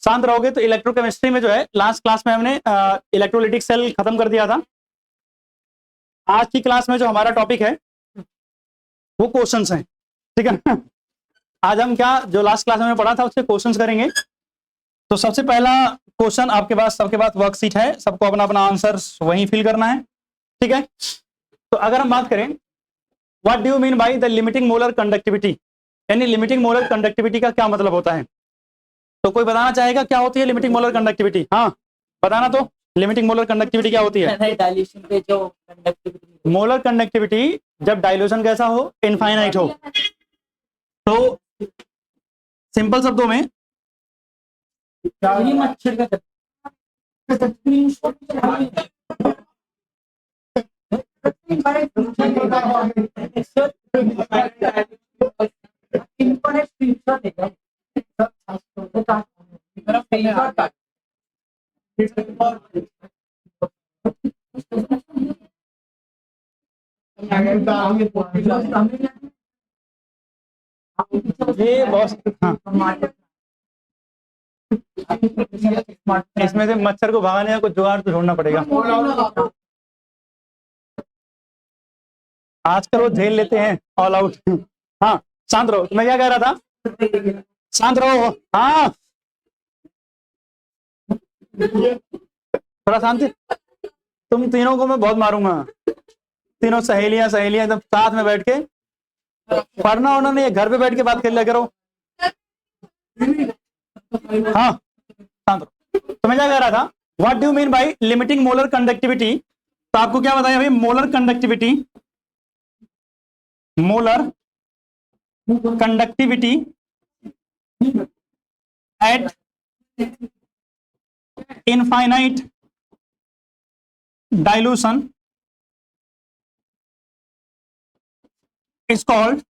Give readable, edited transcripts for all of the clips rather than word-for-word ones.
शांत रहोगे तो इलेक्ट्रोकेमिस्ट्री में जो है लास्ट क्लास में हमने इलेक्ट्रोलिटिक सेल खत्म कर दिया था। आज की क्लास में जो हमारा टॉपिक है वो क्वेश्चंस हैं, ठीक है। आज हम क्या जो लास्ट क्लास में पढ़ा था उससे क्वेश्चंस करेंगे। तो सबसे पहला क्वेश्चन आपके पास सबके पास वर्कशीट है, सबको अपना अपना आंसर वहीं फिल करना है, ठीक है। तो अगर हम बात करें what do you mean by the limiting molar conductivity, यानी लिमिटिंग मोलर कंडक्टिविटी का क्या मतलब होता है, तो कोई बताना चाहेगा क्या होती है लिमिटिंग मोलर कंडक्टिविटी? हाँ बताना, तो लिमिटिंग मोलर कंडक्टिविटी क्या होती है? डाइल्यूशन पे जो कंडक्टिविटी, मोलर कंडक्टिविटी जब डाइल्यूशन कैसा हो, इनफाइनाइट हो। तो सिंपल शब्दों में मच्छर का ये बहुत, हाँ इसमें से मच्छर को भगाने का कुछ जुगाड़ तो ढूंढना पड़ेगा। आजकल वो झेल लेते हैं ऑल आउट। हाँ शांत रहो, मैं क्या कह रहा था, शांत रहो, हाँ थोड़ा शांति। तुम तीनों को मैं बहुत मारूंगा, तीनों सहेलियां एकदम साथ में बैठ के पढ़ना होना नहीं है, घर पे बैठ के बात कर लिया करो। हाँ शांत रहो। तो मैं क्या कह रहा था, what do mean by limiting molar conductivity, तो आपको क्या बताया भाई, molar conductivity, molar conductivity eight infinite dilution is called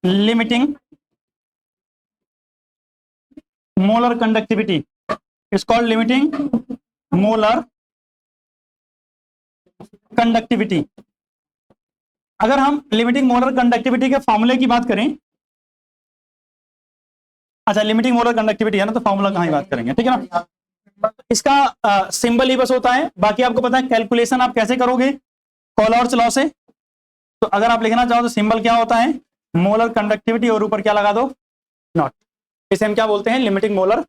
limiting molar conductivity, is called limiting molar conductivity। अगर हम लिमिटिंग मोलर कंडक्टिविटी के फॉर्मूले की बात करें, अच्छा लिमिटिंग मोलर कंडक्टिविटी है ना, तो फॉर्मूला कहाँ ही बात करेंगे, ठीक है ना। इसका सिंबल ही बस होता है, बाकी आपको पता है कैलकुलेशन आप कैसे करोगे, कॉलर्स लॉ से। तो अगर आप लिखना चाहो तो सिंबल क्या होता है, मोलर कंडक्टिविटी और ऊपर क्या लगा दो, नॉट। इसे हम क्या बोलते हैं, लिमिटिंग मोलर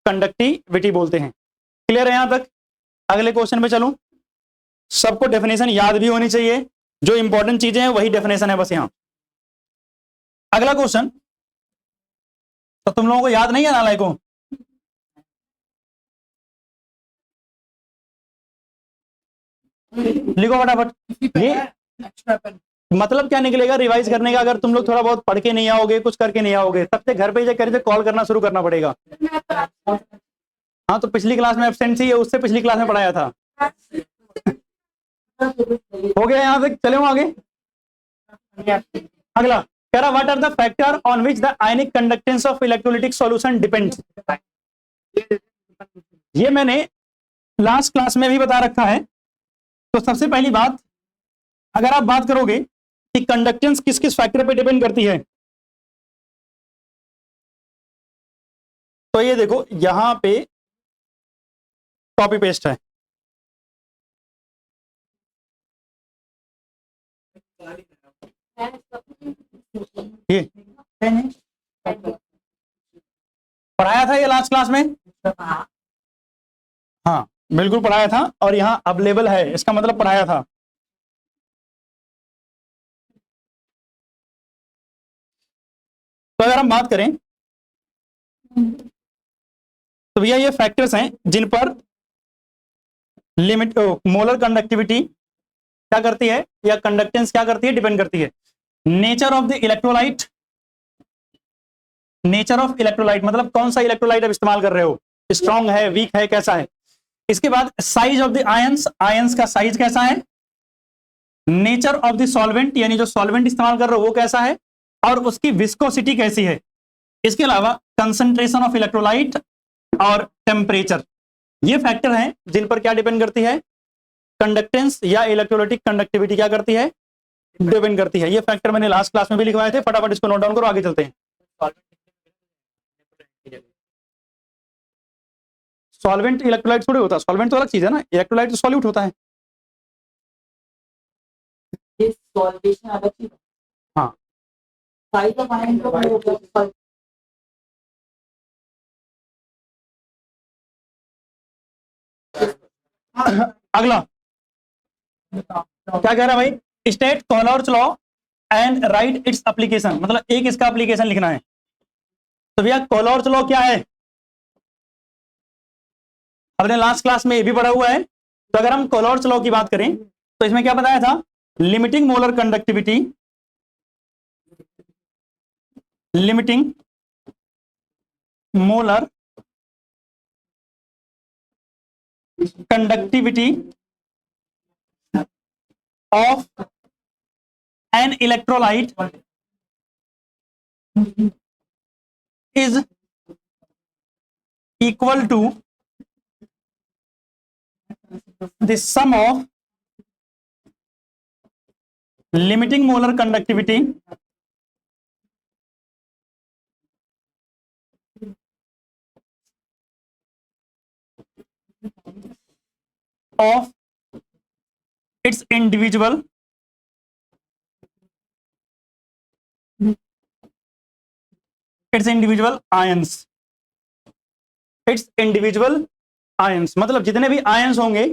कंडक्टिविटी बोलते हैं। क्लियर है यहां तक? अगले क्वेश्चन पे चलूं। सबको डेफिनेशन याद भी होनी चाहिए, जो इंपॉर्टेंट चीजें हैं वही डेफिनेशन है बस यहां। अगला क्वेश्चन तो तुम लोगों को याद नहीं है नालायकों, लिखो फटाफट। ये मतलब क्या निकलेगा रिवाइज करने का, अगर तुम लोग थोड़ा बहुत पढ़ के नहीं आओगे, कुछ करके नहीं आओगे, तब से घर पे जाकर कॉल करना शुरू करना पड़ेगा। हाँ तो पिछली क्लास में एब्सेंट थी, उससे पिछली क्लास में पढ़ाया था। हो गया यहाँ तक, चले आगे। अगला कह रहा what are the factor on which the ionic conductance of electrolytic solution depends. ये मैंने लास्ट क्लास में भी बता रखा है। तो सबसे पहली बात, अगर आप बात करोगे कि कंडक्टेंस किस किस फैक्टर पे डिपेंड करती है, तो ये देखो यहां पे कॉपी पेस्ट है, ये पढ़ाया था ये लास्ट क्लास में, हाँ बिल्कुल पढ़ाया था, और यहां अवेलेबल है, इसका मतलब पढ़ाया था। तो अगर हम बात करें तो भैया ये फैक्टर्स हैं जिन पर लिमिट मोलर कंडक्टिविटी क्या करती है, या कंडक्टेंस क्या करती है, डिपेंड करती है। Nature of the electrolyte, nature of electrolyte मतलब कौन सा इलेक्ट्रोलाइट आप इस्तेमाल कर रहे हो, स्ट्रॉन्ग है, वीक है, कैसा है। इसके बाद size of the ions, ions का साइज कैसा है। नेचर ऑफ द सॉल्वेंट, यानी जो सॉल्वेंट इस्तेमाल कर रहे हो वो कैसा है, और उसकी विस्कोसिटी कैसी है। इसके अलावा कंसंट्रेशन ऑफ इलेक्ट्रोलाइट और टेम्परेचर, ये फैक्टर हैं जिन पर क्या डिपेंड करती है, कंडक्टेंस या इलेक्ट्रोलाइटिक कंडक्टिविटी क्या करती है, डिपेंड करती है। ये फैक्टर मैंने लास्ट क्लास में भी लिखवाए थे, फटाफट इसको नोट डाउन करो, आगे चलते हैं। सॉल्वेंट इलेक्ट्रोलाइट थोड़ी होता है, सॉल्वेंट तो अलग चीज है ना, इलेक्ट्रोलाइट तो सॉल्यूट होता है। ये सॉल्वेशन अलग चीज है। हाँ साइज ऑफ आयन तो वो हो गया। अगला क्या कह रहा है भाई, state Kohlrausch's law and write its application, मतलब एक इसका एप्लीकेशन लिखना है। तो भैया कॉलर्स लॉ क्या है, हमने लास्ट क्लास में ये भी पढ़ा हुआ है। तो अगर हम कॉलर्स लॉ की बात करें तो इसमें क्या बताया था, limiting molar conductivity, limiting molar conductivity of an electrolyte is equal to the sum of limiting molar conductivity of its individual ions, its individual ions, मतलब जितने भी आयंस होंगे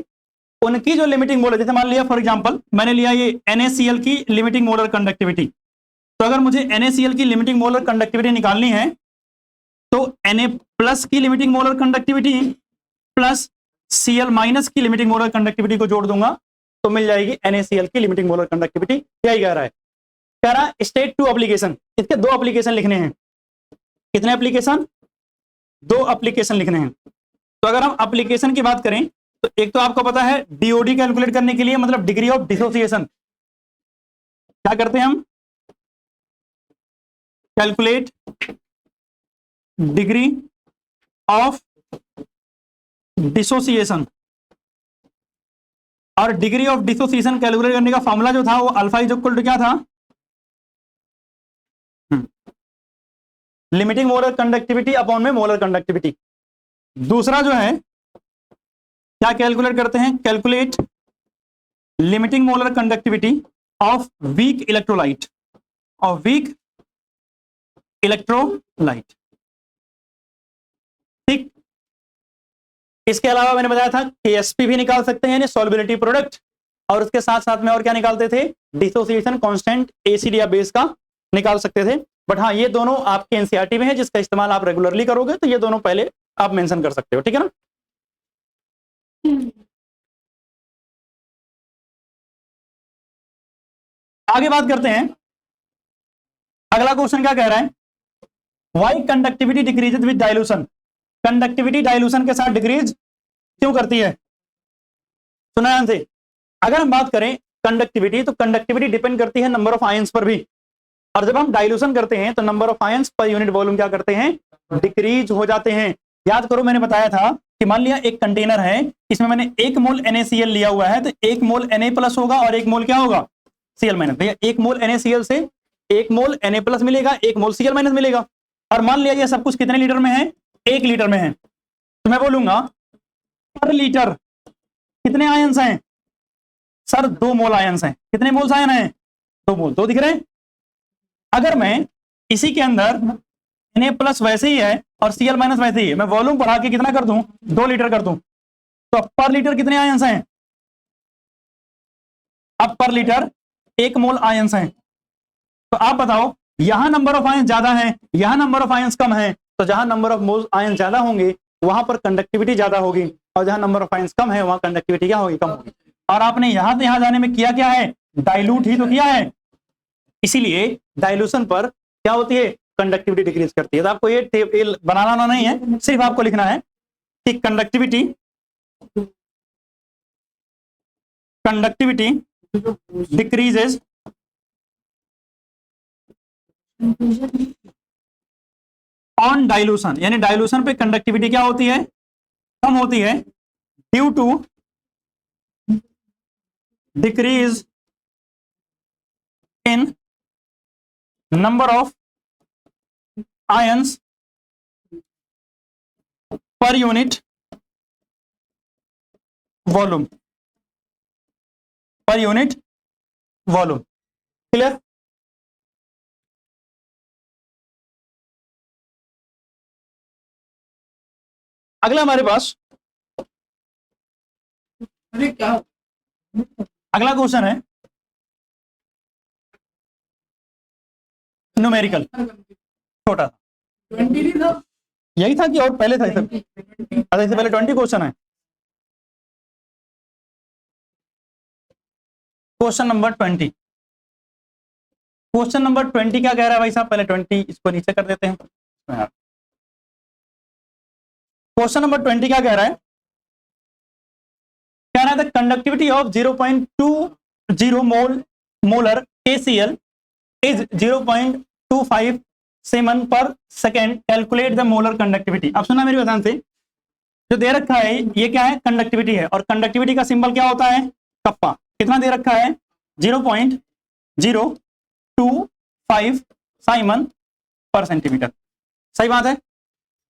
उनकी जो लिमिटिंग मोलर, जैसे मान लिया फॉर एग्जांपल मैंने लिया ये NaCl की लिमिटिंग मोलर कंडक्टिविटी, तो अगर मुझे NaCl की लिमिटिंग मोलर कंडक्टिविटी निकालनी है तो Na प्लस की limiting molar conductivity plus Cl minus की लिमिटिंग मोलर कंडक्टिविटी को जोड़ दूंगा तो मिल जाएगी NaCl की लिमिटिंग मोलर कंडक्टिविटी। यही कह रहा है, कह रहा है स्टेट टू एप्लीकेशन, इसके दो एप्लीकेशन लिखने हैं। कितने एप्लीकेशन, दो एप्लीकेशन लिखने हैं। तो अगर हम एप्लीकेशन की बात करें तो एक तो आपको पता है डीओडी कैलकुलेट करने के लिए, मतलब डिग्री ऑफ डिसोसिएशन, क्या करते हैं हम, कैलकुलेट डिग्री ऑफ डिसोसिएशन, और डिग्री ऑफ डिसोसिएशन कैलकुलेट करने का फॉर्मूला जो था वो अल्फा इज इक्वल टू क्या था, लिमिटिंग मोलर कंडक्टिविटी अपॉन में मोलर कंडक्टिविटी। दूसरा जो है क्या कैलकुलेट करते हैं, calculate limiting molar conductivity of weak electrolyte, of weak electrolyte. ठीक, इसके अलावा मैंने बताया था KSP भी निकाल सकते हैं, यानी सॉल्युबिलिटी प्रोडक्ट, और उसके साथ साथ में और क्या निकालते थे, डिसोसिएशन कांस्टेंट एसिड या बेस का निकाल सकते थे। बट हाँ ये दोनों आपके एनसीईआरटी में है, जिसका इस्तेमाल आप रेगुलरली करोगे तो ये दोनों पहले आप मेंशन कर सकते हो, ठीक है ना। आगे बात करते हैं, अगला क्वेश्चन क्या कह रहा है, why conductivity decreases with dilution, conductivity dilution के साथ डिक्रीज क्यों करती है, सुना ध्यान से। अगर हम बात करें कंडक्टिविटी, तो कंडक्टिविटी डिपेंड करती है नंबर ऑफ आयंस पर भी, और जब हम डाइल्यूशन करते हैं तो number of ions per unit volume क्या करते हैं, डिक्रीज हो जाते हैं। याद करो मैंने बताया था कि मान लिया एक कंटेनर है, इसमें मैंने 1 मोल NaCl लिया हुआ है, तो 1 मोल Na प्लस होगा और 1 मोल क्या होगा, Cl माइनस। भैया 1 मोल NaCl से 1 मोल Na प्लस मिलेगा, 1 मोल Cl माइनस मिलेगा। और मान लिया ये सब कुछ कितने लीटर में है, 1 लीटर में है, तो मैं बोलूंगा पर लीटर कितने आयंस हैं, सर 2 मोल आयंस हैं। कितने मोल्स आयन हैं, 2 मोल, 2 दिख रहे हैं। अगर मैं इसी के अंदर Na प्लस वैसे ही है और Cl माइनस वैसे ही है, मैं वॉल्यूम बढ़ा के कितना कर दूं, 2 लीटर कर दूं, तो पर लीटर कितने आयंस हैं, अब पर लीटर 1 मोल आयंस हैं। तो आप बताओ यहां नंबर ऑफ आयंस ज्यादा है, यहां नंबर ऑफ आयंस कम है, तो जहां नंबर ऑफ मोल आयंस ज्यादा होंगे वहां पर कंडक्टिविटी ज्यादा होगी, और जहां नंबर ऑफ आयंस कम है वहां कंडक्टिविटी क्या होगी, कम होगी। और आपने यहां से यहां जाने में किया क्या है, डाइल्यूट ही तो किया है, इसीलिए डाइल्यूशन पर क्या होती है, कंडक्टिविटी डिक्रीज करती है। तो आपको ये टेबल बनाना नहीं है, सिर्फ आपको लिखना है कि कंडक्टिविटी डिक्रीजेज ऑन डाइल्यूशन, यानी डाइल्यूशन पे कंडक्टिविटी क्या होती है, कम होती है, due to decrease in number of ions per unit volume, per unit volume. Clear? अगला हमारे पास अरे क्या अगला क्वेश्चन है न्यूमेरिकल, छोटा था, 20 था, यही था कि और पहले था? अच्छा, इससे पहले 20 क्वेश्चन है। क्वेश्चन नंबर 20, क्वेश्चन नंबर 20 क्या कह रहा है भाई साहब? पहले 20 इसको नीचे कर देते हैं। क्वेश्चन नंबर 20 क्या कह रहा है? कह रहा है the conductivity of 0.20 molar KCl is 0.25 सीमेन पर second, calculate the molar conductivity. अब सुना मेरी बता से, जो दे रखा है ये क्या है? कंडक्टिविटी है, और कंडक्टिविटी का सिंबल क्या होता है? कप्पा। कितना दे रखा है? 0.025 साइमन पर सेंटीमीटर। सही बात है।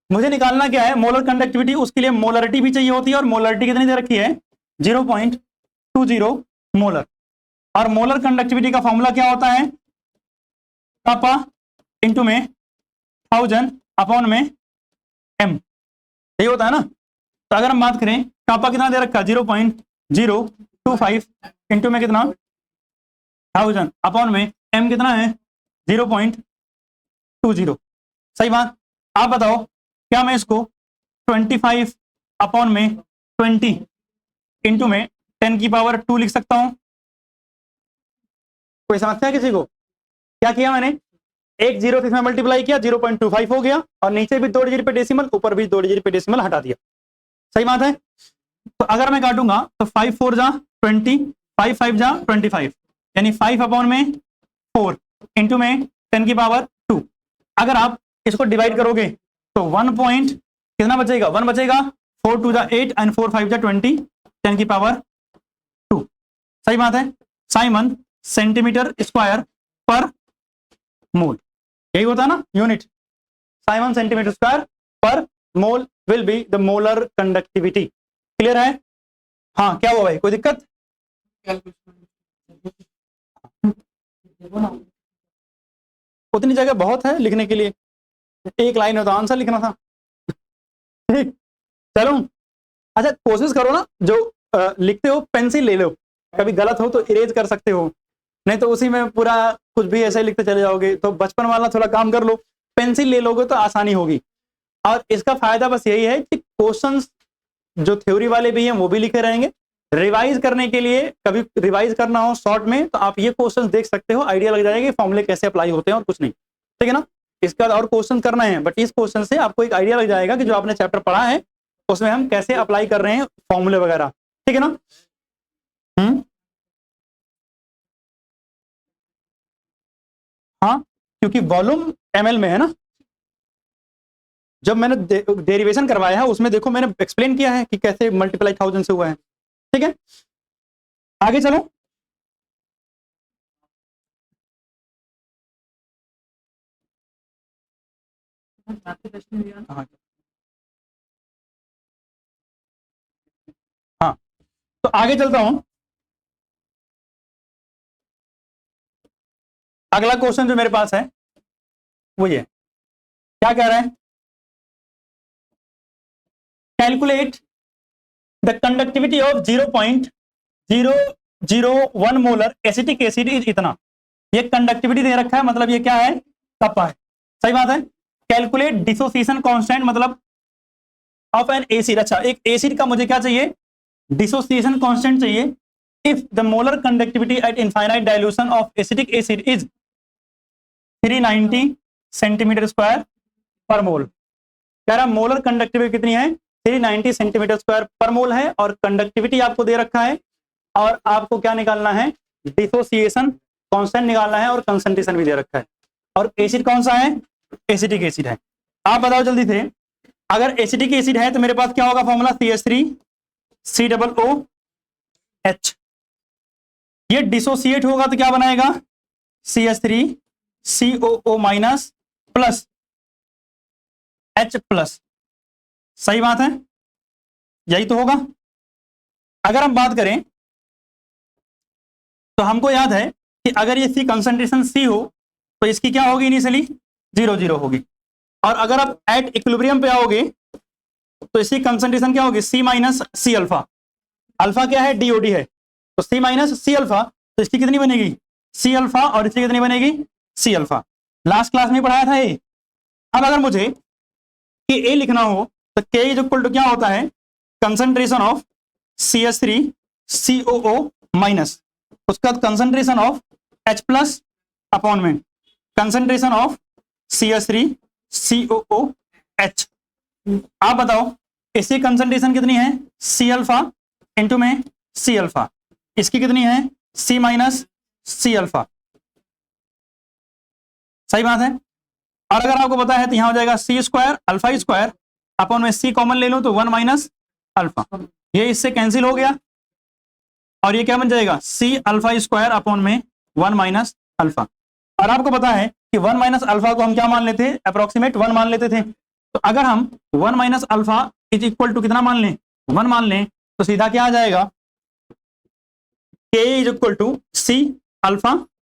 मुझे निकालना क्या है? Molar conductivity. उसके लिए मोलरिटी भी चाहिए होती है, और मोलरिटी कितनी दे रखी है? 0.20 मोलर। और मोलर कंडक्टिविटी का फॉर्मूला क्या होता है? कप्पा इंटू में 1000 अपॉन में m, यही होता है ना। तो अगर हम बात करें, कप्पा कितना दे रखा है? 0.025 इंटू में कितना? 1000 अपॉन में m कितना है? 0.20। सही बात। आप बताओ, क्या मैं इसको 25 अपॉन में 20 इंटू में 10 की पावर 2 लिख सकता हूं? कोई समस्या किसी को? क्या किया मैंने? एक जीरो से इसमें मल्टीप्लाई किया, 0.25 हो गया, और नीचे भी 2 डिजिट पे डेसिमल, ऊपर भी 2 डिजिट पे डेसिमल हटा दिया। सही बात है। तो अगर मैं काटूंगा तो 5 4 जा 20, 5 5 जा 25, यानी 5 अपॉन में 4 इंटू में 10 की पावर 2। अगर आप इसको डिवाइड करोगे तो 1 पॉइंट कितना बचेगा? 1 बचेगा। 4 2 जा 8 एंड 4 5 जा 20, 10 की पावर 2। सही बात है। साइमन सेंटीमीटर स्क्वायर पर मोल, यही होता है ना unit. Simon centimetre square per mole will be the molar conductivity. Clear है? हाँ, क्या हुआ भाई, कोई दिक्कत? उतनी जगह बहुत है लिखने के लिए, एक लाइन में तो आंसर लिखना था। ठीक, चलो। अच्छा, कोशिश करो ना, जो लिखते हो पेंसिल ले लो, कभी गलत हो तो इरेज कर सकते हो, नहीं तो उसी में पूरा कुछ भी ऐसे लिखते चले जाओगे। तो बचपन वाला थोड़ा काम कर लो, पेंसिल ले लोगे तो आसानी होगी। और इसका फायदा बस यही है कि क्वेश्चंस जो थ्योरी वाले भी हैं वो भी लिखे रहेंगे। रिवाइज करने के लिए, कभी रिवाइज करना हो शॉर्ट में, तो आप ये क्वेश्चंस देख सकते हो, आइडिया लग जाएगा कि फॉर्मूले कैसे अप्लाई होते हैं, और कुछ नहीं। ठीक है ना। इसका और क्वेश्चन करना है, बट इस क्वेश्चन से आपको एक आइडिया लग जाएगा कि जो आपने चैप्टर पढ़ा है उसमें हम कैसे अप्लाई कर रहे हैं फॉर्मूले वगैरह। ठीक है ना। हाँ, क्योंकि वॉल्यूम ml में है ना। जब मैंने डेरिवेशन करवाया है उसमें देखो मैंने एक्सप्लेन किया है कि कैसे मल्टीप्लाई 1000 से हुआ है। ठीक है, आगे चलो। हाँ हाँ, तो आगे चलता हूं। अगला क्वेश्चन जो मेरे पास है वो ये क्या कह रहा है? Calculate the conductivity of 0.001 molar acetic acid is इतना। ये कंडक्टिविटी दे रखा है, मतलब ये क्या है? कप्पा है। सही बात है। कैलकुलेट डिसोसिएशन कांस्टेंट, मतलब ऑफ एन एसिड। अच्छा, एक एसिड का मुझे क्या चाहिए? डिसोसिएशन कांस्टेंट चाहिए। If the molar conductivity eight infinite dilution of acetic acid is 390 centimetre square per मोल। कह रहा मोलर कंडक्टिविटी कितनी है? 390 सेंटीमीटर स्क्वायर पर मोल है, और कंडक्टिविटी आपको दे रखा है, और आपको क्या निकालना है? डिसोसिएशन कांस्टेंट निकालना है, और कंसंट्रेशन भी दे रखा है। और एसिड कौन सा है? एसिटिक एसिड है। आप बताओ जल्दी से, अगर एसिटिक एसिड है तो मेरे पास क्या होगा फॉर्मूला? CH3COOH। ये डिसोसिएट होगा तो क्या बनाएगा? CH3COO minus plus H plus. सही बात है, यही तो होगा। अगर हम बात करें तो हमको याद है कि अगर ये सी कंसंट्रेशन सी हो तो इसकी क्या होगी इनिशियली 0 होगी, और अगर आप एट इक्विलिब्रियम पे आओगे तो इसकी कंसंट्रेशन क्या होगी सी माइनस सी अल्फा। अल्फा क्या है डीओडी है, तो सी माइनस सी अल्फा, तो इसकी कितनी बनेगी सी अल्फा, और इसकी कितनी बनेगी सी अल्फा। लास्ट क्लास में पढ़ाया था ये। अब अगर मुझे कि ए लिखना हो तो के इज इक्वल टू क्या होता है concentration of CH3 COO minus उसका concentration of H plus upon में concentration of CH3 COO H। आप बताओ इसकी कंसंट्रेशन कितनी है सी अल्फा इंटू में सी अल्फा, इसकी कितनी है सी माइनस सी अल्फा। सही बात है। और अगर आपको पता है तो यहां हो जाएगा सी स्क्वायर अल्फा स्क्वायर अपॉन में सी कॉमन ले लूं तो 1 माइनस अल्फा, ये इससे कैंसिल हो गया और ये क्या बन जाएगा सी अल्फा स्क्वायर अपॉन में 1 माइनस अल्फा। और आपको पता है कि 1 माइनस अल्फा को हम क्या मान लेते अप्रोक्सीमेट 1 मान लेते थे, तो अगर हम 1 minus alpha is equal to कितना मान लें 1 मान लें तो सीधा क्या आ जाएगा K is equal to C alpha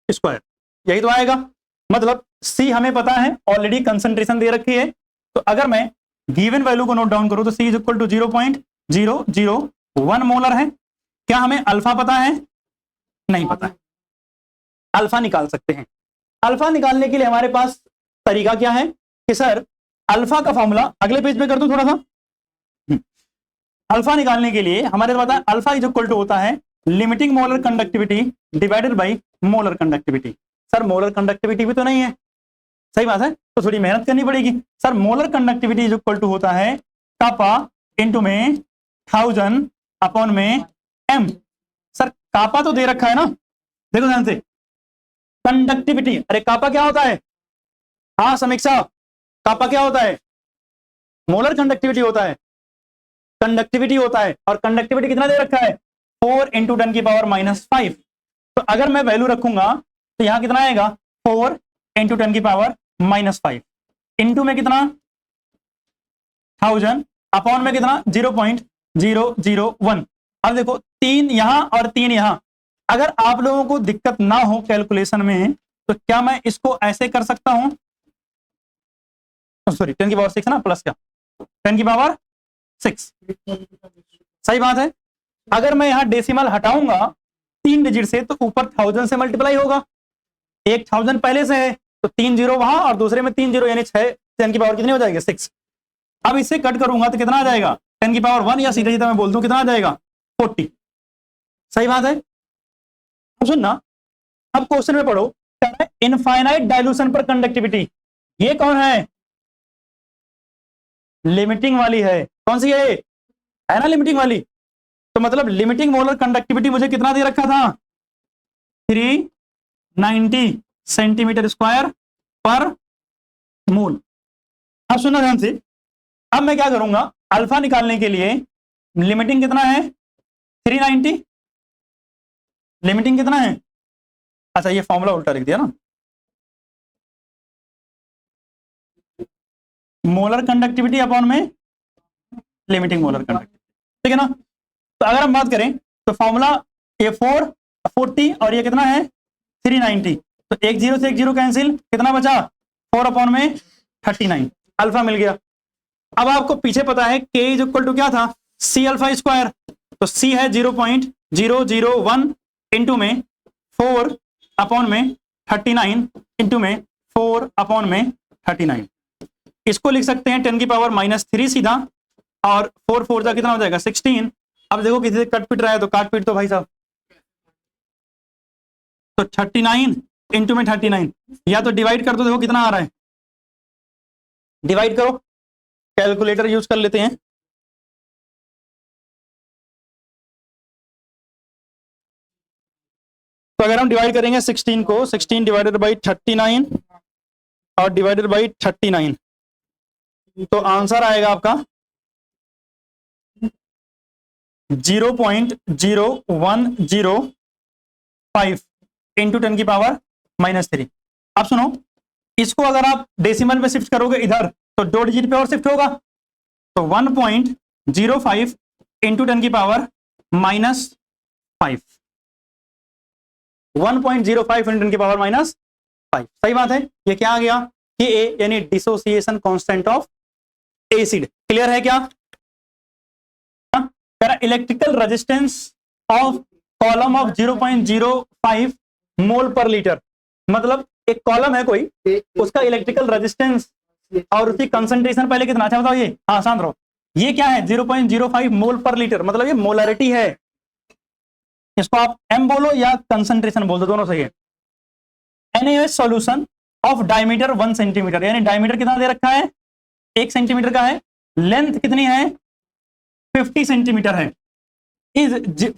square, यही तो आएगा। मतलब सी हमें पता है ऑलरेडी कंसंट्रेशन दे रखी है, तो अगर मैं गिवन वैल्यू को नोट डाउन करूं तो सी इज इक्वल टू 0.001 मोलर है। क्या हमें अल्फा पता है नहीं पता है, अल्फा निकाल सकते हैं। अल्फा निकालने के लिए हमारे पास तरीका क्या है कि सर अल्फा का फॉर्मूला अगले पेज पे कर दूं थोड़ा सा। अल्फा निकालने के लिए हमारे पास अल्फा इज इक्वल टू होता है limiting molar conductivity divided by molar conductivity. Sir molar conductivity भी तो नहीं है, सही बात है, तो थोड़ी मेहनत करनी पड़ेगी। Sir molar conductivity is equal to होता है कापा इंटू में 1000 अपॉन में एम। सर कापा तो दे रखा है ना, देखो ध्यान से कंडक्टिविटी, अरे कापा क्या होता है, हाँ समीक्षा कापा क्या होता है मोलर कंडक्टिविटी होता है, कंडक्टिविटी होता है, और कंडक्टिविटी कितना दे रखा है 4 इंटू 10 की पावर -5। तो अगर मैं वैल्यू रखूंगा तो यहां कितना आएगा 4 इंटू 10 की पावर -5 इंटू में कितना 1000 अपॉन में कितना 0.001। अब देखो 3 यहां और 3 यहां, अगर आप लोगों को दिक्कत ना हो कैलकुलेशन में तो क्या मैं इसको ऐसे कर सकता हूं, सॉरी 10 की पावर 6 ना प्लस का 10 की पावर 6, सही बात है। अगर मैं यहां डेसिमल हटाऊंगा 3 डिजिट से तो ऊपर 1000 से मल्टीप्लाई होगा, एक 1000 पहले से है तो 3 जीरो वहां और दूसरे में 3 जीरो यानी 6, 10 की पावर कितनी हो जाएगी 6। अब इसे कट करूंगा तो कितना आ जाएगा 10 की पावर 1, या सीधा सीधा मैं बोल दूं कितना आ जाएगा 40, सही बात है। अब सुनना, अब क्वेश्चन में पढ़ो इनफाइनाइट डाइल्यूशन पर कंडक्टिविटी, ये कौन है लिमिटिंग वाली है, कौन सी है ना लिमिटिंग वाली। तो मतलब लिमिटिंग मोलर कंडक्टिविटी मुझे कितना दे रखा था 390 सेंटीमीटर स्क्वायर पर मोल। अब सुनना ध्यान से, अब मैं क्या करूंगा अल्फा निकालने के लिए लिमिटिंग कितना है 390, लिमिटिंग कितना है, अच्छा ये फॉर्मूला उल्टा लिख दिया ना, मोलर कंडक्टिविटी अपॉन में लिमिटिंग मोलर कंडक्टिविटी, ठीक है ना। तो अगर हम बात करें तो फॉर्मूला ये 440 और ये कितना है 390, तो एक जीरो से एक जीरो कैंसिल, कितना बचा 4 अपॉन में 39, अल्फा मिल गया। अब आपको पीछे पता है k इज इक्वल टू क्या था सी अल्फा स्क्वायर, तो c है 0.001 इंटू में 4 अपॉन में 39 इंटू में 4 अपॉन में 39, इसको लिख सकते हैं 10 की पावर -3 सीधा, और 4 4 जा कितना हो जाएगा 16। अब देखो किसी से कट पिट रहा है तो काट पिट तो भाई साहब, तो 39 इंटू में 39, या तो डिवाइड कर दो, देखो कितना आ रहा है, डिवाइड करो, कैलकुलेटर यूज कर लेते हैं। तो अगर हम डिवाइड करेंगे 16 को, 16 डिवाइडेड बाई 39 और डिवाइडेड बाई 39, तो आंसर आएगा आपका 0.0105 इंटू 10 की पावर -3। अब सुनो, इसको अगर आप डेसिमल में शिफ्ट करोगे इधर तो 2 डिजिट पे और शिफ्ट होगा, तो 1.05 इंटू 10 की पावर -5, 1.05 × 10⁻⁵ सही बात है। ये क्या आ गया कि ए यानी dissociation constant of acid. Clear है क्या? Electrical resistance of column of 0.05 मोल पर लीटर, मतलब एक कॉलम है कोई, उसका इलेक्ट्रिकल रेजिस्टेंस और उसकी कंसंट्रेशन पहले कितना, अच्छा बताओ ये, हाँ शांत रहो, ये क्या है 0.05 मोल पर लीटर, मतलब ये मोलरिटी है। इसको आप एम बोलो या कंसंट्रेशन बोल दो, दोनों सही है। NaOH solution of diameter 1 centimetre, यानी डायमीटर कितना दे रखा है 1 सेंटीमीटर का है, लेंथ कितनी है 50 सेंटीमीटर है, इज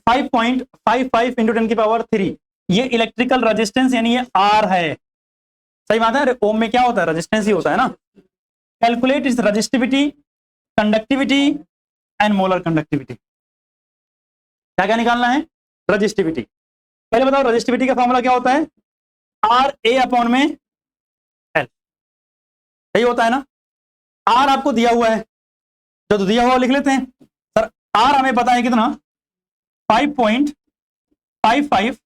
5.55 × 10⁻3। ये इलेक्ट्रिकल रेजिस्टेंस यानी ये R है। सही बात है। अरे ओम में क्या होता है, रेजिस्टेंस ही होता है ना। Calculate is resistivity, conductivity and molar conductivity. क्या क्या निकालना है, रेजिस्टिविटी। पहले बताओ रेजिस्टिविटी का फॉर्मूला क्या होता है, RA/L, सही होता है ना। R आपको दिया हुआ है, जो दिया हुआ लिख लेते हैं सर। R हमें पता है कितना 5.55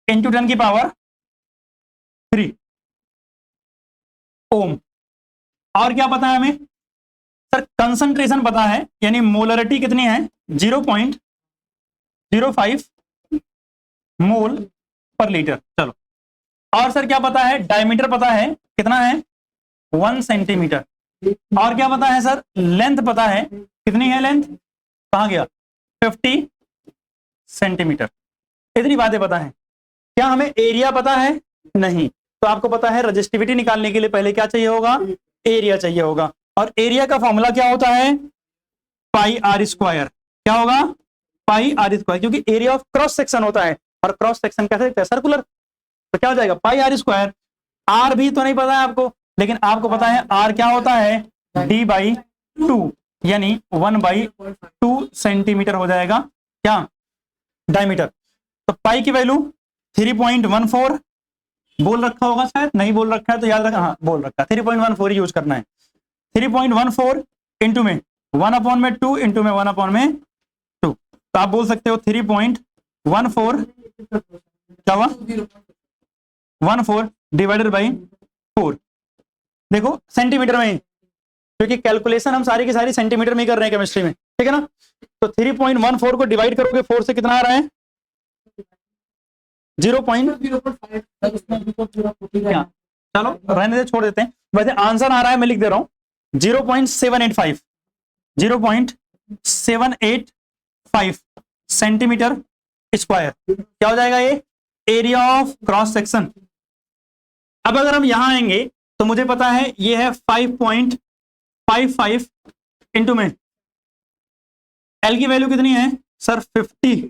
× 10⁻3 ओम। और क्या पता है हमें सर, कंसंट्रेशन पता है, यानी मोलरिटी कितनी है 0.05 मोल पर लीटर। चलो, और सर क्या पता है, डायमीटर पता है कितना है 1 सेंटीमीटर। और क्या पता है सर, लेंथ पता है कितनी है, लेंथ कहां गया 50 सेंटीमीटर। इतनी बातें पता है। क्या हमें एरिया पता है, नहीं। तो आपको पता है रेजिस्टिविटी निकालने के लिए पहले क्या चाहिए होगा, एरिया चाहिए होगा। और एरिया का फॉर्मूला क्या होता है πr²। क्या होगा πr², क्योंकि एरिया ऑफ क्रॉस सेक्शन होता है, और क्रॉस सेक्शन कैसे होता है सर्कुलर, तो क्या हो जाएगा πr²। आर भी तो नहीं पता है आपको, लेकिन आपको पता है आर क्या होता है d/2, यानी 1/2 सेंटीमीटर हो जाएगा क्या डायमीटर। तो पाई की वैल्यू 3.14 बोल रखा होगा, शायद नहीं बोल रखा है तो याद रखना, हाँ बोल रखा है 3.14 यूज करना है। 3.14 इंटू में 1/2 इंटू में 1/2, तो आप बोल सकते हो 3.14 क्या हुआ 14 डिवाइडेड बाई 4। देखो सेंटीमीटर में, क्योंकि कैलकुलेशन हम सारी की सारी सेंटीमीटर में ही कर रहे हैं केमिस्ट्री में, ठीक है ना। तो 3.14 को डिवाइड करोगे 4 से कितना आ रहा है 0.05। चलो रहने दे, छोड़ देते हैं। वैसे आंसर आ रहा है, मैं लिख दे रहा हूं 0.785, 0.785 सेंटीमीटर स्क्वायर। क्या हो जाएगा ये एरिया ऑफ क्रॉस सेक्शन। अब अगर हम यहां आएंगे तो मुझे पता है ये है 5.55 इंटू में एल की वैल्यू कितनी है सर 50।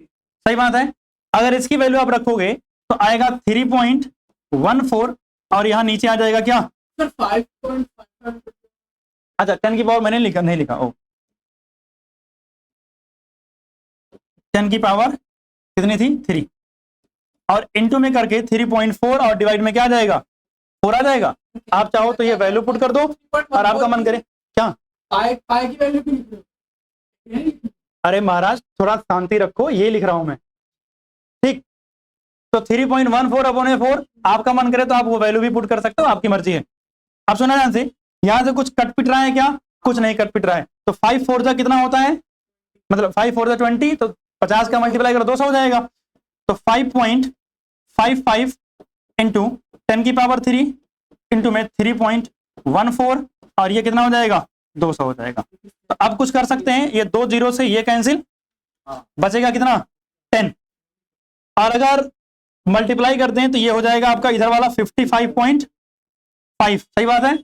सही बात है। अगर इसकी वैल्यू आप रखोगे तो आएगा 3.14 और यहां नीचे आ जाएगा क्या सर 5.5। अच्छा 10 की पावर मैंने लिखा नहीं लिखा, ओ 10 की पावर कितनी थी 3, और इंटू में करके 3.4 और डिवाइड में क्या आ जाएगा 4 आ जाएगा। आप चाहो तो ये वैल्यू पुट कर दो और आपका मन करे क्या पाई की वैल्यू क्यों लिख रहे हो? अरे महाराज थोड़ा शांति रखो, ये लिख रहा हूं मैं, ठीक। तो 3.14/4 आपका मन करे तो आप वो वैल्यू भी पुट कर सकते हो, आपकी मर्जी है। आप सुना ध्यान से, यहां से कुछ कट पिट रहा है क्या, कुछ नहीं कट पिट रहा है। तो 5 4 जा कितना होता है, मतलब 5 4 जा 20, तो 50 का मल्टीप्लाई करो 200 हो जाएगा। तो 5.55 इंटू 10 की पावर 3 इंटू में 3.14 और ये कितना हो जाएगा 200 हो जाएगा। तो अब कुछ कर सकते हैं, ये 2 जीरो से ये कैंसिल, बचेगा कितना 10, और अगर मल्टीप्लाई करते हैं तो ये हो जाएगा आपका इधर वाला 55.5। सही बात है।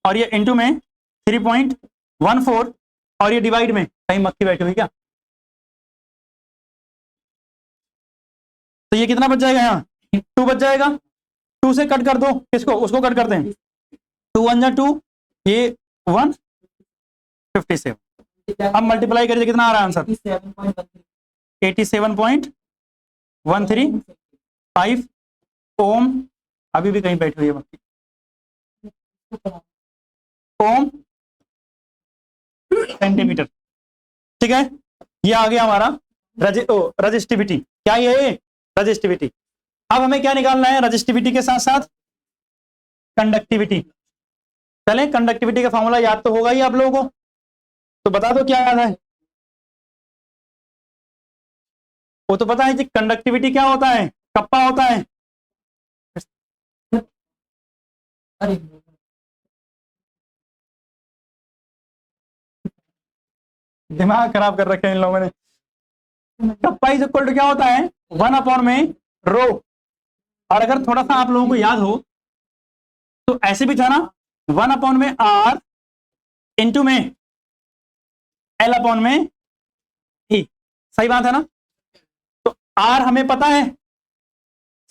और ये इंटू में 3.14 और ये डिवाइड में, कहीं मक्खी बैठी हुई क्या, तो ये कितना बच जाएगा यहाँ 2 बच जाएगा। 2 से कट कर दो, किसको, उसको कट करते हैं, 2 1 जा 2, ये 157। अब मल्टीप्लाई करिए कितना आ रहा है आंसर 87.135 ओम। अभी भी कहीं बैठी हुई है मक्खी, ओम सेंटीमीटर। ठीक है, ये आ गया हमारा रजिस्टिविटी, क्या ये रजिस्टिविटी। अब हमें क्या निकालना है रजिस्टिविटी के साथ साथ कंडक्टिविटी। चलें, कंडक्टिविटी का फॉर्मूला याद तो होगा ही आप लोगों को, तो बता दो क्या याद है। वो तो पता है कि कंडक्टिविटी क्या होता है, कप्पा होता है। अरे दिमाग खराब कर रखे हैं इन लोगों ने। कप्पा इज इक्वल टू क्या होता है 1/में और अगर थोड़ा सा आप लोगों को याद हो तो ऐसे भी था ना 1/r इंटू में L/में E, सही बात है ना। तो R हमें पता है,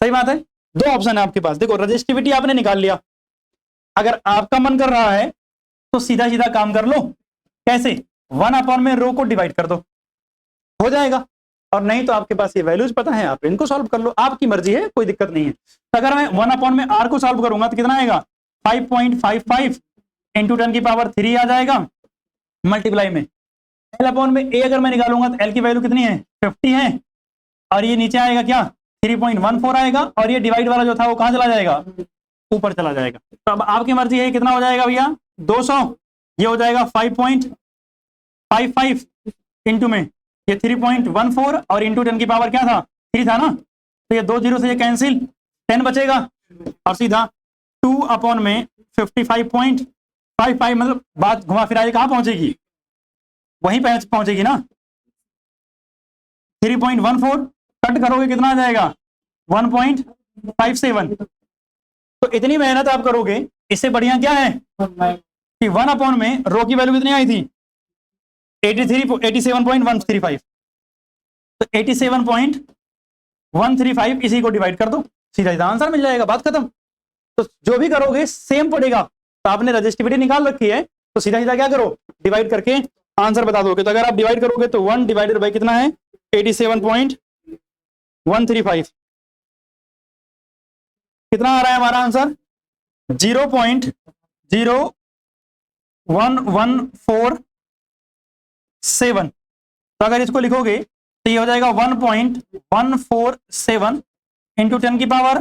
सही बात है। दो ऑप्शन है आपके पास, देखो रजिस्टिविटी आपने निकाल लिया, अगर आपका मन कर रहा है तो सीधा सीधा काम कर लो, कैसे 1/में को डिवाइड कर दो, हो जाएगा। और नहीं तो आपके पास ये वैल्यूज पता है, आप इनको सॉल्व कर लो, आपकी मर्जी है, कोई दिक्कत नहीं है। तो अगर मैं 1/में r को सॉल्व करूंगा तो कितना आएगा 5.55 इंटू 10⁻³ आ जाएगा, मल्टीप्लाई में L/में a अगर मैं निकालूंगा तो L की वैल्यू कितनी है 50 है, और ये नीचे आएगा क्या 3.14 आएगा, और ये डिवाइड वाला जो था वो कहां चला जाएगा ऊपर चला जाएगा। तो अब आपकी मर्जी है कितना हो जाएगा भैया 200, ये हो जाएगा 5.55 इंटू में ये 3.14 और इंटू 10⁻³ क्या था 3 था ना, तो ये 2 जीरो से ये कैंसिल 10 बचेगा, और सीधा 2/में 55.55 मतलब बात घुमा फिरा कहां पहुंचेगी वहीं पहुंचेगी ना। 3.14 कट करोगे कितना आ जाएगा 1.57। तो इतनी मेहनत आप करोगे, इससे बढ़िया क्या है कि 1/में की वैल्यू कितनी आई थी 87.135, तो 87.135 इसी को डिवाइड कर दो, सीधा सीधा आंसर मिल जाएगा, बात खत्म। तो जो भी करोगे सेम पड़ेगा। तो आपने रजिस्टिविटी निकाल रखी है तो सीधा सीधा क्या करो डिवाइड करके आंसर बता दोगे। तो अगर आप डिवाइड करोगे तो 1 डिवाइडेड बाई कितना है 87.135, कितना आ रहा है हमारा आंसर 0.01147। तो अगर इसको लिखोगे तो ये हो जाएगा 1.147 इंटू 10⁻,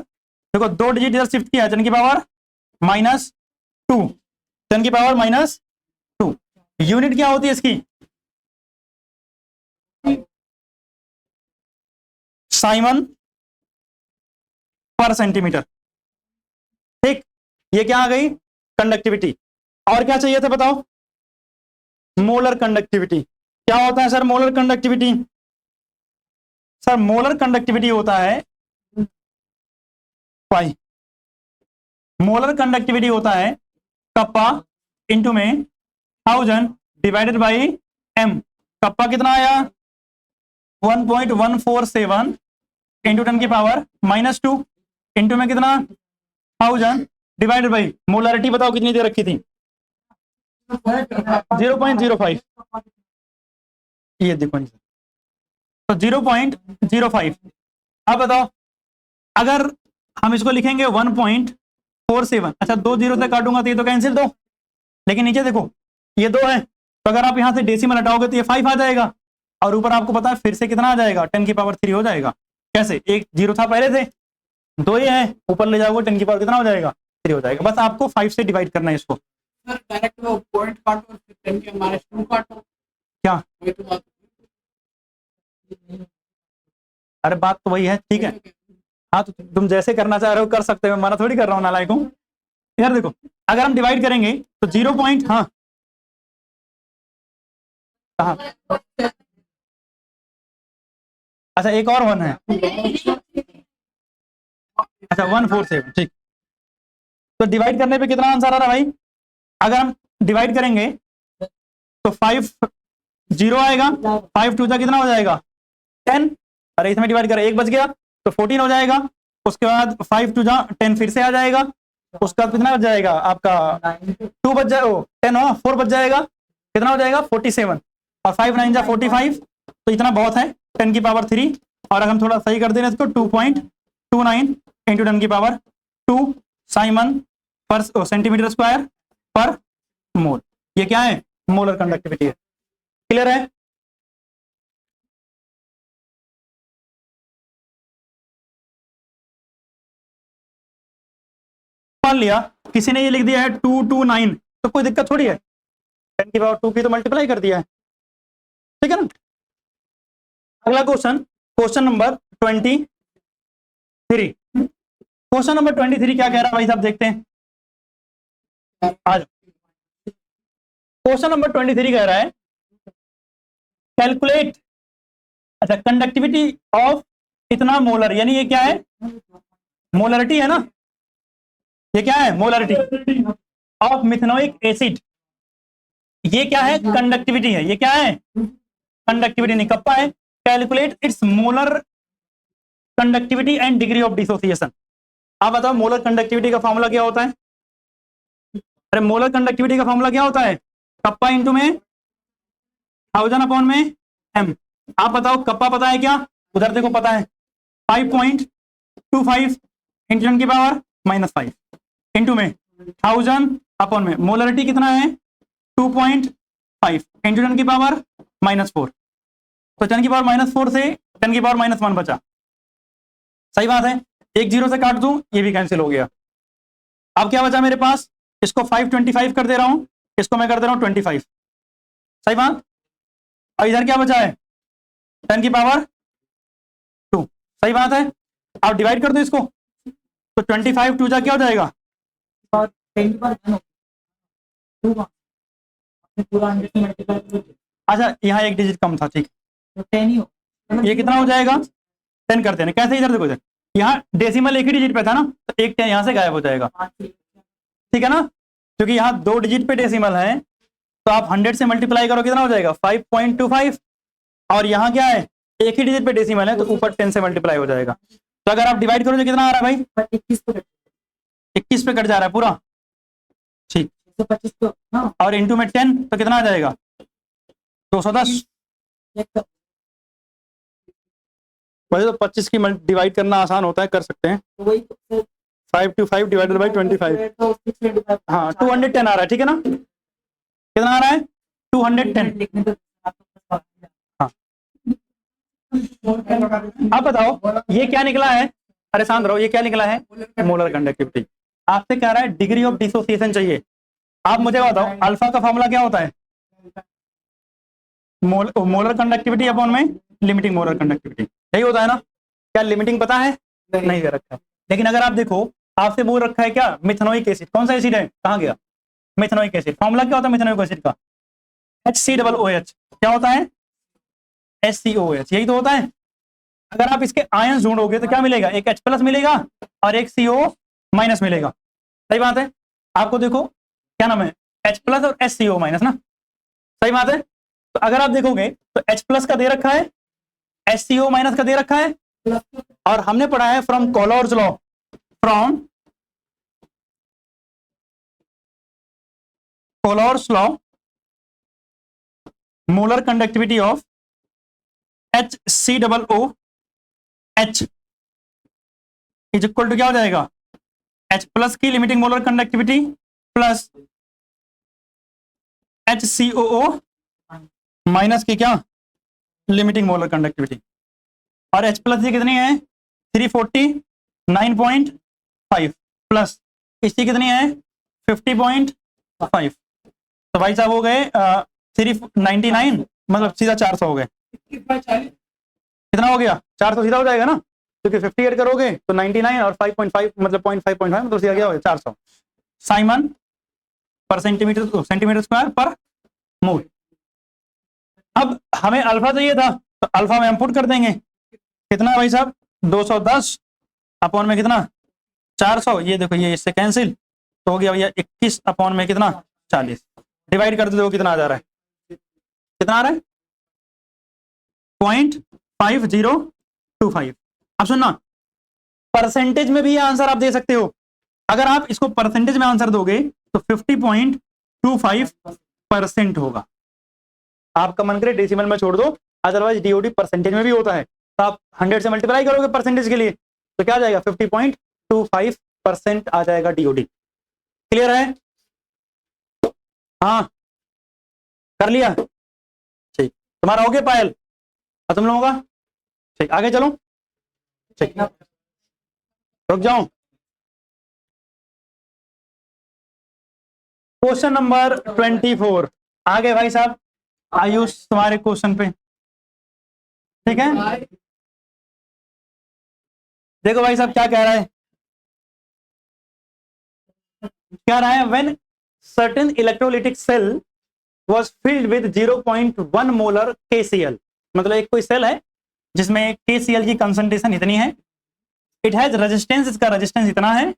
देखो 2 डिजिट इधर शिफ्ट किया 10⁻⁻2 10⁻⁻2 यूनिट क्या होती है इसकी साइमन पर सेंटीमीटर। ठीक, ये क्या आ गई कंडक्टिविटी। और क्या चाहिए था बताओ मोलर कंडक्टिविटी। क्या होता है sir molar conductivity, sir molar conductivity होता है पाई, मोलर कंडक्टिविटी होता है कप्पा इंटू में 1000 डिवाइडेड बाई m। कप्पा कितना आया 1.147 इंटू 10⁻⁻2 इंटू में कितना 1000 डिवाइडेड बाई मोलरिटी बताओ कितनी दे रखी थी 0.05, ये देखो तो 0.05। अब बताओ अगर हम इसको लिखेंगे 1.47, अच्छा 2 जीरो से काटूंगा तो ये तो कैंसिल दो, लेकिन नीचे देखो ये 2 है, तो अगर आप यहां से डेसिमल हटाओगे तो ये 5 आ जाएगा, और ऊपर आपको पता है फिर से कितना आ जाएगा 10⁻³ हो जाएगा। कैसे एक जीरो था पहले से 2 ही है, ऊपर ले जाओगे 10⁻³ कितना हो जाएगा 3 हो जाएगा। बस आपको 5 से डिवाइड करना है इसको। सर डायरेक्ट वो पॉइंट काटो फिर 10⁻² काटो, क्या वही तो बात। अरे बात तो वही है, ठीक है। हाँ तो तुम जैसे करना चाह रहे हो कर सकते हो, मना थोड़ी कर रहा हूँ नालायक हूँ। यार देखो अगर हम डिवाइड करेंगे तो 0 पॉइंट, हाँ हाँ अच्छा एक और 1 है, अच्छा 147, ठीक। तो डिवाइड करने पे कितना आंसर आ रहा भाई, अगर हम डिवाइड करेंगे तो 5 0 आएगा, 5 2 कितना हो जाएगा 10, अरे इसमें डिवाइड करें 1 बच गया तो 14 हो जाएगा। उसके बाद 5 2 10 फिर से आ जाएगा, उसका कितना बच जाएगा आपका 2 बच जाएगा 10 हो 4 बच जाएगा, कितना हो जाएगा 47, और 5 9 45, तो इतना बहुत है 10⁻³। और अगर हम थोड़ा सही कर दें इसको 2.29 इंटू 10⁻² साइमन पर सेंटीमीटर स्क्वायर पर मोल, ये क्या है मोलर कंडक्टिविटी है। क्लियर है। निकाल लिया, किसी ने ये लिख दिया है 229, तो कोई दिक्कत थोड़ी है, 10 की पावर 2 की तो मल्टीप्लाई कर दिया है, ठीक है ना। अगला question, question number 23। Question number 23 क्या कह रहा है भाई साहब, देखते हैं। आज क्वेश्चन नंबर 23 कह रहा है कैलकुलेट, अच्छा कंडक्टिविटी ऑफ इतना मोलर, यानी ये क्या है, मोलरिटी है ना, ये क्या है, मोलरिटी ऑफ मिथेनोइक एसिड, ये क्या है, कंडक्टिविटी है, ये क्या है, कंडक्टिविटी नहीं कप्पा है। Calculate its molar conductivity and degree of dissociation. आप बताओ मोलर कंडक्टिविटी का फॉर्मूला क्या होता है, अरे मोलर कंडक्टिविटी का फॉर्मूला क्या होता है, कप्पा इंटू में 1000 अपॉन में एम। आप बताओ कप्पा पता है क्या, उधर देखो पता है, 5.25 इंटू 10 की पावर -5 इंटू में 1000 अपॉन में मोलरिटी कितना है 2.5 इंटू 10 की पावर -4, तो 10 की पावर -4 से 10 की पावर -1 बचा, सही बात है। एक जीरो से काट दूं, ये भी कैंसिल हो गया। अब क्या बचा मेरे पास, इसको 525 कर दे रहा हूं, इसको मैं कर दे रहा हूं 25, सही बात। और इधर क्या बचा है 10 की पावर 2, सही बात है। आप डिवाइड कर दो इसको, तो 25 2 जा क्या हो जाएगा, अच्छा यहाँ एक डिजिट कम था, ठीक, ये कितना हो जाएगा 10 करते हैं, कैसे, इधर देखो, इधर यहाँ डेसिमल एक ही डिजिट पे था ना, तो एक 10 यहाँ से गायब हो जाएगा, ठीक है ना, क्योंकि यहाँ 2 डिजिट पे डेसिमल है, तो आप 100 से मल्टीप्लाई करो कितना हो जाएगा 5.25, और यहाँ क्या है एक ही डिजिट पे डेसिमल है, तो ऊपर 10 से मल्टीप्लाई हो जाएगा। तो अगर आप डिवाइड करोगे कितना आ रहा है भाई 21 पे कट जा रहा है पूरा, ठीक, 25 और इंटू में 10 तो कितना आ जाएगा 210, वैसे तो 25 की डिवाइड करना आसान होता है, कर सकते हैं, 5 to 5 डिवाइडेड बाई 25, हाँ 210 आ रहा है, ठीक है ना, कितना आ रहा है 210। हाँ आप बताओ ये क्या निकला है, अरे शांत रहो, ये क्या निकला है मोलर कंडक्टिविटी। आपसे कह रहा है डिग्री ऑफ डिसोसिएशन चाहिए, आप मुझे बताओ अल्फा का फॉर्मूला क्या होता है, मोलर कंडक्टिविटी अपॉन में लिमिटिंग मोलर कंडक्टिविटी, यही होता है ना। क्या लिमिटिंग पता है, नहीं दे रखा है, लेकिन अगर आप देखो आपसे बोल रखा है क्या मिथेनोइक एसिड, कौन सा एसिड है, कहाँ गया, मिथेनोइक एसिड, फॉर्मूला क्या होता है मिथेनोइक एसिड का, HCOOH, क्या होता है SCOH, यही तो होता है। अगर आप इसके आयंस ढूंढोगे तो क्या मिलेगा, एक H+ मिलेगा और एक CO- मिलेगा, सही बात है। आपको देखो क्या नाम है H+ और SCO- ना, सही बात है। तो अगर आप देखोगे तो H+ का दे रखा है, SCO- का दे रखा है, और हमने पढ़ा है from Kohlrausch's law, from Kohlrausch's law molar conductivity of HCOOH is equal to क्या हो जाएगा H+ की limiting molar conductivity plus HCOO- की क्या लिमिटिंग मोलर कंडक्टिविटी, और H+ ये कितनी है 349.5 प्लस इसकी कितनी है 50.5, तो भाई साहब हो गए 399, मतलब सीधा 400 हो गए, कितना हो गया 400 सीधा हो जाएगा ना, क्योंकि 58 करोगे तो 99 और 5.5 मतलब 0.5 मतलब सीधा क्या हो गया 400 साइमन पर सेंटीमीटर स्क्वायर पर मोल। अब हमें अल्फा चाहिए था, तो अल्फा में हम पुट कर देंगे, कितना भाई साहब 210 अपॉन में कितना 400, ये देखो ये इससे कैंसिल, तो हो गया भैया 21 अपॉन में कितना 40, डिवाइड कर दो कितना आ जा रहा है, कितना आ रहा है 0.5025। अब सुनना परसेंटेज में भी ये आंसर आप दे सकते हो, अगर आप इसको परसेंटेज में आंसर दोगे तो 50.25% होगा। आपका मन करे डेसिमल में छोड़ दो, अदरवाइज डीओडी परसेंटेज में भी होता है, तो आप 100 से मल्टीप्लाई करोगे परसेंटेज के लिए तो क्या आ जाएगा 50.25% आ जाएगा डीओडी। क्लियर है, हाँ कर लिया, ठीक, तुम्हारा हो गया पायल, और तुम लोगों का ठीक, आगे चलो, ठीक, रुक जाओ। क्वेश्चन नंबर 24 आ गए भाई साहब। आयुष तुम्हारे क्वेश्चन पे, ठीक है। देखो भाई साहब क्या कह रहा है, क्या रहा है, when certain electrolytic cell was filled with 0.1 molar KCl, मतलब एक कोई सेल है जिसमें KCl की कंसंट्रेशन इतनी है, इट हैज रेजिस्टेंस, इसका रेजिस्टेंस इतना है,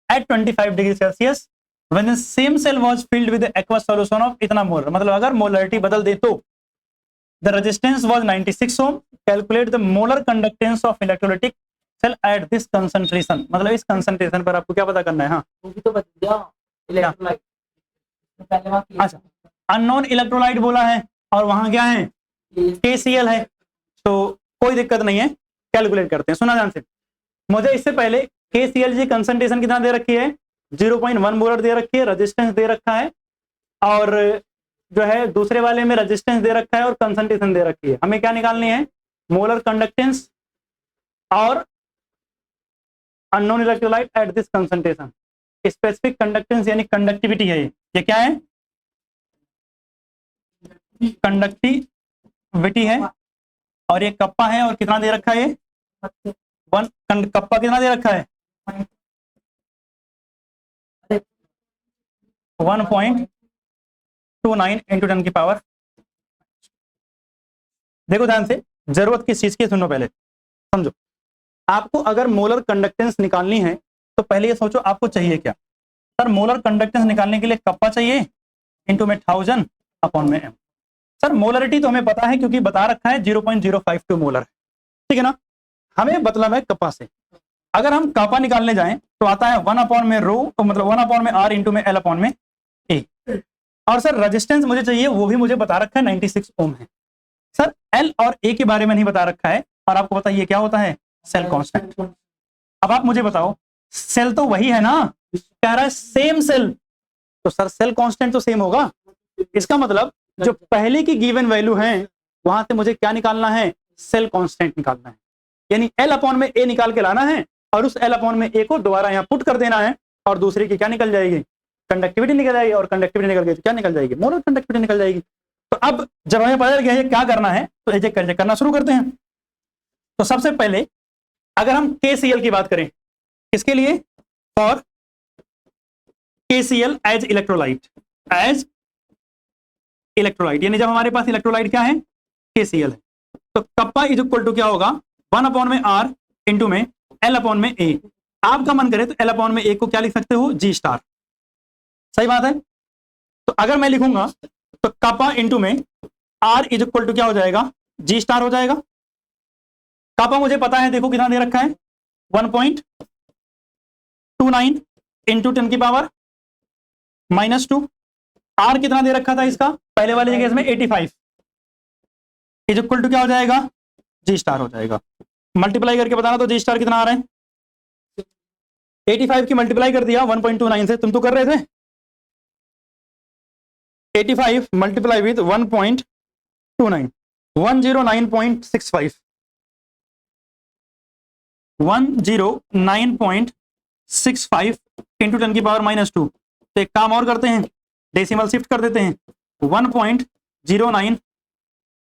at 25 degree Celsius, when the same cell was filled with aqueous solution of इतना मोलर, मतलब अगर मोलरिटी बदल दे तो the resistance was 96 ohm, calculate the molar conductance of electrolytic cell at this concentration, मतलब इस कंसंट्रेशन पर आपको क्या पता करना है। हाँ वो भी तो बता दिया इलेक्ट्रोलाइट, पहले वहां किया अच्छा, अननोन इलेक्ट्रोलाइट बोला है और वहां क्या है, KCl है, तो कोई दिक्कत नहीं है, कैलकुलेट करते हैं। सुना ध्यान से, मुझे इससे पहले KCl की कंसंट्रेशन कितना दे रखी है, 0.1 मोलर दे रखी है, रेजिस्टेंस दे रखा है, और जो है दूसरे वाले में रेजिस्टेंस दे रखा है और कंसंट्रेशन दे रखी है। हमें क्या निकालनी है, मोलर कंडक्टेंस और unknown electrolyte eight this concentration. Specific conductance यानी कंडक्टिविटी है, ये क्या है, कंडक्टिविटी है, और ये कप्पा है, और कितना दे रखा है, ये कप्पा कितना दे रखा है, 1.29 इंटू 10 की पावर। देखो ध्यान से, जरूरत किस चीज की सुनो, पहले समझो। आपको अगर मोलर कंडक्टेंस निकालनी है तो पहले ये सोचो आपको चाहिए क्या। सर मोलर कंडक्टेंस निकालने के लिए कप्पा चाहिए इंटू में 1000 अपॉन में m। सर मोलरिटी तो हमें पता है क्योंकि बता रखा है 0.052 मोलर, ठीक है ना। हमें मतलब है कप्पा से, अगर हम कप्पा निकालने जाएं तो आता है 1 अपॉन में रो, मतलब 1 अपॉन में r इंटू में l अपॉन में a। और सर रेजिस्टेंस मुझे चाहिए, वो भी मुझे बता रखा है 96 ओम है। सर l और a के बारे में नहीं बता रखा है, और आपको बताइए क्या होता है, सेल कांस्टेंट। अब आप मुझे बताओ, सेल तो वही है ना, कह रहा है सेम सेल, तो सर सेल कांस्टेंट तो सेम होगा। इसका मतलब जो पहले की गिवन वैल्यू है वहां से मुझे क्या निकालना है, सेल कांस्टेंट निकालना है, यानी l अपॉन में a निकाल के लाना है, और उस l अपॉन में a को दोबारा यहाँ पुट कर देना है, और दूसरे की क्या निकल जाएगी, कंडक्टिविटी निकल जाएगी, और कंडक्टिविटी निकल गई तो क्या निकल जाएगी, मोलर कंडक्टिविटी निकल जाएगी। तो अब जब हमें पता चल गया है क्या करना है, तो एक एक करना शुरू करते हैं। तो सबसे पहले अगर हम KCl की बात करें, किसके लिए, for KCl as electrolyte, as electrolyte, यानी जब हमारे पास इलेक्ट्रोलाइट क्या है, KCl है, तो कप्पा इज इक्वल टू क्या होगा, 1 अपॉन में r इंटू में l अपॉन में a। आपका मन करे तो l अपॉन में a को क्या लिख सकते हो, G स्टार, सही बात है। तो अगर मैं लिखूंगा तो कप्पा इंटू में r इज इक्वल टू क्या हो जाएगा, G स्टार हो जाएगा। कप्पा मुझे पता है, देखो कितना दे रखा है, 1.29 इंटू 10 की पावर -2। r कितना दे रखा था इसका, पहले वाले केस में 85, इज इक्वल टू क्या हो जाएगा, G स्टार हो जाएगा। मल्टीप्लाई करके बताना तो G स्टार कितना आ रहा है, 85 की मल्टीप्लाई कर दिया 1.29 से, तुम तो कर रहे थे, 85 मल्टीप्लाई विद 1.29, 109.65, 109.65 इंटू 10 की पावर -2। तो एक काम और करते हैं, डेसिमल शिफ्ट कर देते हैं, 1.09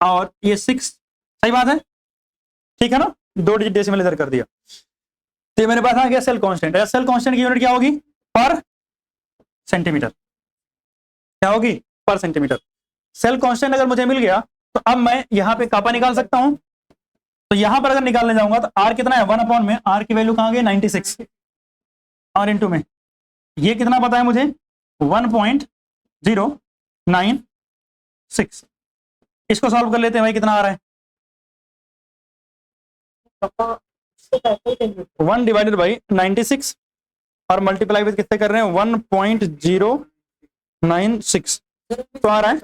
और ये 6, सही बात है, ठीक है ना, 2 डिजिट डेसिमल इधर कर दिया। तो ये मेरे पास आ गया सेल कांस्टेंट। सेल कांस्टेंट की यूनिट क्या होगी, पर सेंटीमीटर, क्या होगी, पर सेंटीमीटर। सेल कांस्टेंट अगर मुझे मिल गया तो अब मैं यहाँ पे कापा निकाल सकता हूं। तो यहां पर अगर निकालने जाऊंगा तो r कितना है, 1 अपॉन में r की वैल्यू कहां गई, 96, और इंटू में ये कितना पता है मुझे, 1.096। इसको सॉल्व कर लेते हैं भाई, कितना आ रहा है, 1 डिवाइडेड बाई 96 और मल्टीप्लाई विद कितने कर रहे हैं, 1.096। तो आ रहा है,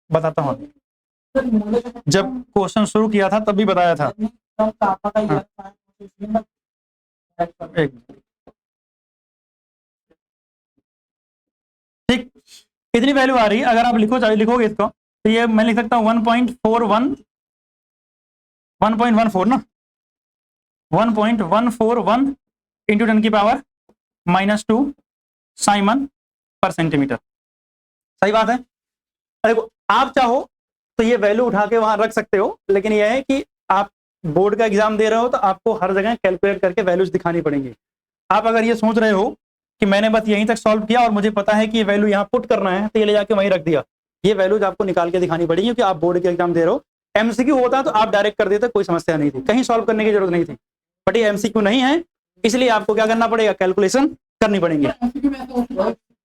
बताता हूँ, जब क्वेश्चन शुरू किया था तब भी बताया था। एक ठीक, कितनी वैल्यू आ रही है, अगर आप लिखोगे इसको तो ये मैं लिख सकता हूँ 1.14 ना, 1.141 इंटू 10 की पावर -2 साइमन पर सेंटीमीटर। सही बात है। देखो आप चाहो तो ये वैल्यू उठा के वहां रख सकते हो, लेकिन यह है कि आप बोर्ड का एग्जाम दे रहे हो तो आपको हर जगह कैलकुलेट करके वैल्यूज दिखानी पड़ेंगी। आप अगर ये सोच रहे हो कि मैंने बस यहीं तक सॉल्व किया और मुझे पता है कि ये वैल्यू यहाँ पुट करना है तो ये ले जाके वहीं रख दिया, ये वैल्यूज आपको निकाल के दिखानी पड़ेगी, क्योंकि आप बोर्ड के एग्जाम दे रहे हो। एमसीक्यू होता तो आप डायरेक्ट कर देते, कोई समस्या नहीं थी, कहीं सॉल्व करने की जरूरत नहीं थी। बट ये एमसीक्यू नहीं है, इसलिए आपको क्या करना पड़ेगा, कैलकुलेशन करनी पड़ेगी।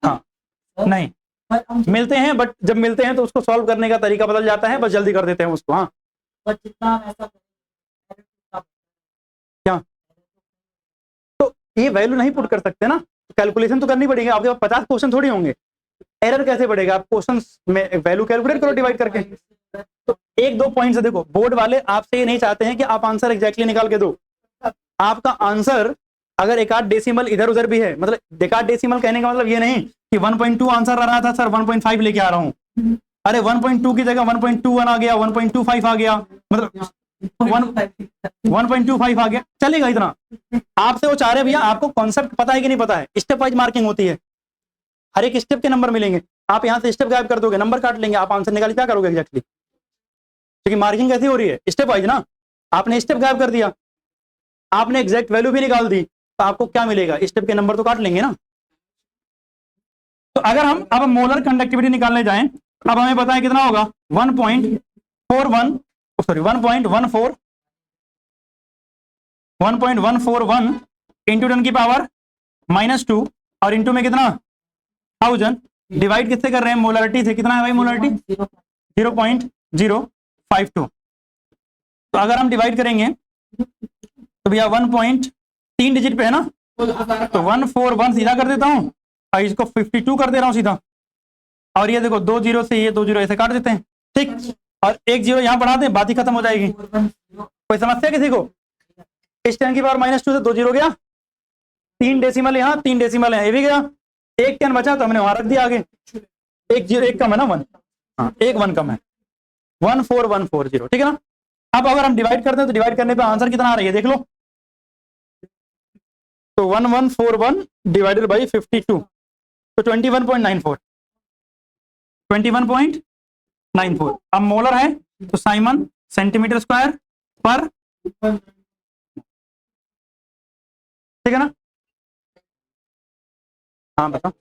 हाँ नहीं मिलते हैं, बट जब मिलते हैं तो उसको सॉल्व करने का तरीका बदल जाता है, बस जल्दी कर देते हैं उसको। हाँ क्या, तो ये वैल्यू नहीं पुट कर सकते ना, कैलकुलेशन तो करनी पड़ेगी। आपके पास 50 क्वेश्चन थोड़ी होंगे, एरर कैसे बढ़ेगा? आप क्वेश्चन में वैल्यू कैलकुलेट करो डिवाइड करके। तो एक दो पॉइंट से देखो, बोर्ड वाले आपसे ये नहीं चाहते हैं कि आप आंसर एग्जैक्टली निकाल के दो। आपका आंसर अगर एक आध डेसिमल इधर उधर भी है, मतलब एक आध डेसिमल कहने का मतलब ये नहीं कि 1.2 आंसर आ रहा था सर 1.5 लेके आ रहा हूं, अरे 1.2 की जगह 1.21 आ गया, 1.25 आ गया, मतलब 1.25 आ गया, चलेगा इतना। आपसे वो चाह रहे भैया आपको कॉन्सेप्ट पता है कि नहीं पता है, स्टेप वाइज मार्किंग होती है, हर एक स्टेप के नंबर मिलेंगे। आप यहाँ से स्टेप गायब कर दोगे, नंबर काट लेंगे, आप आंसर निकाल क्या करोगे एग्जैक्टली? क्योंकि मार्किंग कैसी हो रही है, स्टेप वाइज ना। आपने स्टेप गायब कर दिया, आपने एग्जैक्ट वैल्यू भी निकाल दी, तो आपको क्या मिलेगा? स्टेप के नंबर तो काट लेंगे ना। तो अगर हम अब मोलर कंडक्टिविटी निकालने जाएं, अब हमें पता है कितना होगा, 1.41 सॉरी 1.141 इंटू 10 की पावर -2 और इंटू में कितना 1000, डिवाइड किससे कर रहे हैं? मोलरिटी से। कितना है भाई मोलरिटी? 0.052। तो अगर हम डिवाइड करेंगे तो भैया 3 डिजिट पे है ना, तो 141 सीधा कर देता हूं और इसको 52 कर दे रहा हूं सीधा, और ये देखो 2 जीरो से ये 2 जीरो ऐसे काट देते हैं, ठीक, और 1 जीरो यहां बढ़ा दें, बात ही खत्म हो जाएगी। कोई समस्या किसी को? इस 10 की पावर -2 से 2 जीरो गया, 3 डेसिमल यहाँ, 3 डेसिमल यहाँ, ये भी गया, एक 10 बचा तो हमने वहां रख दिया आगे। 1 जीरो, एक कम है ना 1, हाँ 1 1 कम है, 14140, ठीक है ना। अब अगर हम डिवाइड करते हैं तो डिवाइड करने पे आंसर कितना आ रही है देख लो, तो 1141 डिवाइडेड बाई 52, तो 21.94, 21.94। अब मोलर है तो साइमन सेंटीमीटर स्क्वायर पर, ठीक है ना। हाँ बताओ।